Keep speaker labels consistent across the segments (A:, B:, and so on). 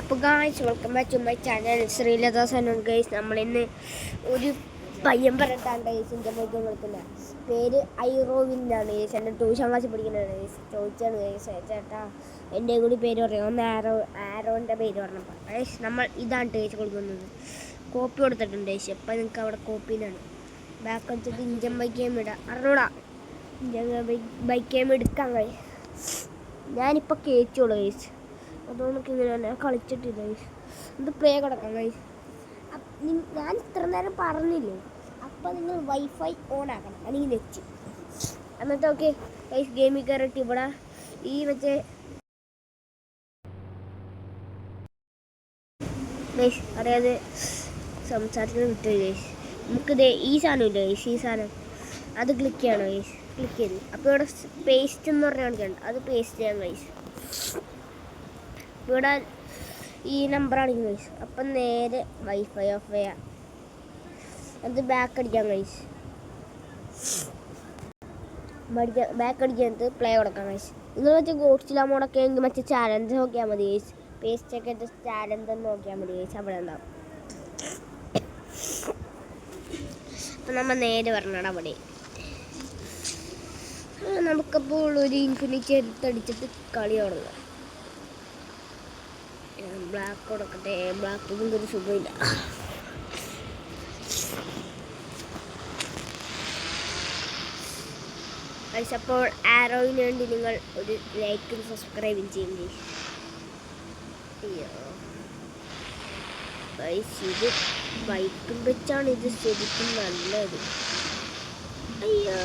A: അപ്പോൾ guys welcome back to my channel Sreelatha Sanoon. Guys നമ്മളിന്ന് ഒരു പയ്യൻ പറഞ്ഞിട്ടാണ് ഗൈസ് എൻ്റെ മൈക്ക് വിളിക്കുന്നത്. പേര് ഐറോവിന്നാണ് ഗൈസ്. എൻ്റെ ട്യൂഷൻ ക്ലാസ്സിൽ പഠിക്കുന്നതാണ് ഗൈസ്. ചോദിച്ചാണ് ഗൈസ്, ചേട്ടാ എൻ്റെ കൂടി പേര് പറയാം. ഒന്ന് ആരോൻ്റെ പേര് പറഞ്ഞപ്പോൾ ഗൈസ് നമ്മൾ ഇതാണ് ഗൈസ് കൊടുക്കുന്നത്. കോപ്പി കൊടുത്തിട്ടുണ്ട് ഗൈസ്. അപ്പം നിങ്ങൾക്ക് അവിടെ കോപ്പീനാണ് ബാക്ക് വെച്ചിട്ട് ഇഞ്ചൻ ബൈക്ക് ഗെയിം ഇടാം. അറിഞ്ഞൂടാ, ഇഞ്ചൻ ബൈക്ക് ഗെയിം എടുക്കാൻ ഗൈസ്. ഞാനിപ്പോൾ കേറ്റുള്ളൂ ഗൈസ്. അതുകൊണ്ട് ഇങ്ങനെ തന്നെ കളിച്ചിട്ടില്ല ഗൈസ്. ഇത് പ്ലേ കിടക്കാം ഗൈസ്. ഞാൻ ഇത്ര നേരം പറഞ്ഞില്ലേ, അപ്പം നിങ്ങൾ വൈഫൈ ഓൺ ആക്കണം, അല്ലെങ്കിൽ നെറ്റ്. എന്നിട്ട് ഓക്കെ ഗൈസ് ഗെയിമിൽ കയറിയിട്ട് ഇവിടെ ഈ മറ്റേ ഗൈസ് അറിയാതെ സംസാരത്തിന് വിട്ടു ഗൈസ്. നമുക്കിത് ഈ സാധനം ഇല്ല ഗൈസ്, ഈ സാധനം അത് ക്ലിക്ക് ചെയ്യണം ഗൈസ്. ക്ലിക്ക് ചെയ്ത് അപ്പോൾ ഇവിടെ പേസ്റ്റ് എന്ന് പറഞ്ഞാൽ കാണിക്കണം, അത് പേസ്റ്റ് ചെയ്യാം ഗൈസ്. ഇവിടെ ഈ നമ്പറാണ് ഗൈസ്. അപ്പം നേരെ വൈഫൈ ഓഫ് ചെയ്യാം. അത് ബാക്ക് അടിക്കാം ഗൈസ്. ബാക്ക് അടിക്കാനത് പ്ലേ കൊടുക്കാം ഗൈസ്. നിങ്ങൾ മറ്റേ ഗോഡ്സില മോഡൊക്കെ എങ്കിൽ മറ്റേ ചാലഞ്ച് നോക്കിയാൽ മതി ഗൈസ്. പേസ്റ്റൊക്കെ ഇട്ട് ചാലഞ്ച് നോക്കിയാൽ മതി ഗൈസ്. അവിടെ ഉണ്ടാവും. അപ്പം നമ്മൾ നേരെ പറഞ്ഞാൽ അവിടെ നമുക്കപ്പോൾ ഒരു ഇൻഫിനിറ്റി എടുത്തടിച്ചിട്ട് കളി തുടങ്ങാം. ബ്ലാക്ക് കൊടുക്കട്ടെ. ബ്ലാക്ക് ഒരു സുഖമില്ല. അപ്പോൾ ആരോയിന് വേണ്ടി നിങ്ങൾ ഒരു ലൈക്കും സബ്സ്ക്രൈബും ചെയ്യും. അയ്യോ ഇത് ബൈക്കും വെച്ചാണ് ഇത് ശരിക്കും നല്ലത്. അയ്യോ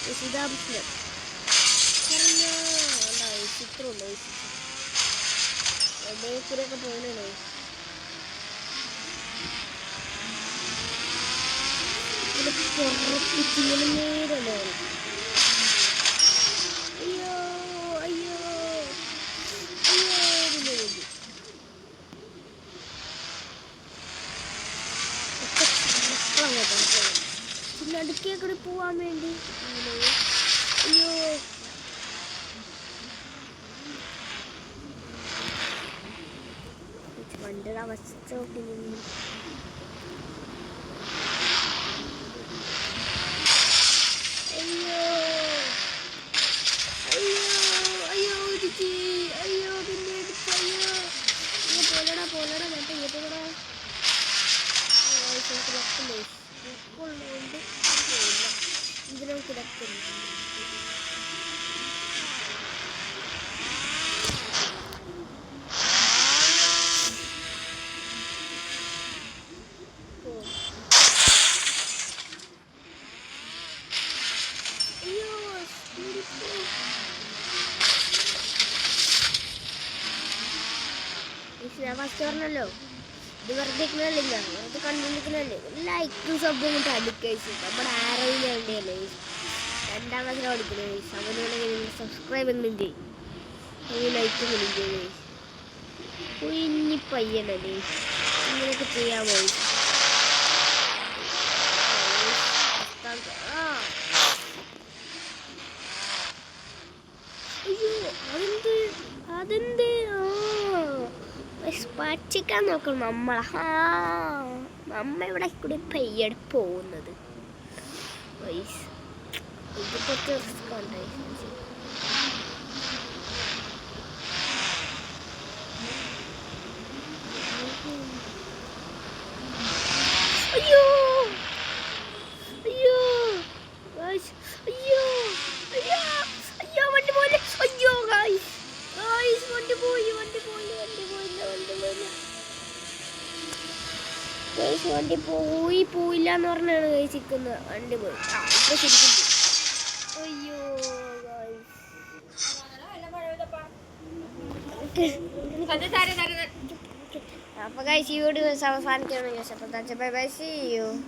A: വിശദാംശം ചിത്രമുണ്ടോ? എവിടേക്കൂടെയൊക്കെ പോകണേ. പുറപ്പിച്ചിങ്ങനെ നേരല്ലോ. അയ്യോ അയ്യോ അയ്യോ പിന്നെ അടുക്കേ കൂടി പോവാൻ വേണ്ടി. അയ്യോ വണ്ടിയുടെ അവസ്ഥ നോക്കി. അയ്യോ അയ്യോ അയ്യോ ഇടിച്ച്. അയ്യോ പിന്നെ ഇടിച്ച്. അയ്യോ പോലടാ പോലടാ നേട്ടം കേട്ടോടാ. കിടക്കില്ലേ ഉള്ളതുകൊണ്ട് ഇതിനും കിടക്കുന്നു. ഞാൻ ഫസ്റ്റ് പറഞ്ഞല്ലോ, ഇത് വെറുതെ ഇരിക്കണല്ലേ, വെറുതെ കണ്ടുകൊണ്ടിരിക്കണല്ലേ. ലൈക്കും സബ്ബും കൊണ്ട് അടിക്കേസ്. നമ്മുടെ ആരോഗ്യം വേണ്ടിയല്ലേ. 2ാം ക്ലാസ്സിൽ പഠിക്കുന്നത്. അവനോട് സബ്സ്ക്രൈബ് എങ്കിലും ചെയ്യും, ലൈക്കും എങ്കിലും ചെയ്യും. കുഞ്ഞി പയ്യനല്ലേ, ഇങ്ങനെയൊക്കെ ചെയ്യാൻ പോയി. അയ്യോ അതെന്ത് പറ്റിക്കാൻ നോക്കണം നമ്മളെ. നമ്മ ഇവിടെ കൂടി പയ്യടെ പോകുന്നത്. ഇത് കുറച്ച് റിസ്ക് ഉണ്ട്. അയ്യോ അയ്യോ അയ്യോ അയ്യോ അയ്യോ വണ്ടി പോലെ. അയ്യോ ഗായ്സ് വണ്ടി പോയി വണ്ടി പോയി വണ്ടി പോയില്ല വണ്ടി പോയില്ല ഗൈസ്. വണ്ടി പോയില്ല എന്ന് പറഞ്ഞാണ് ഗൈസ് ഇരിക്കുന്നത്. വണ്ടി പോയി. ഇപ്പൊ ശരിക്കും. അയ്യോ അപ്പൊ ഗൈസ് ഈ വീഡിയോ അവസാനിക്കാണ്. Bye bye, see U.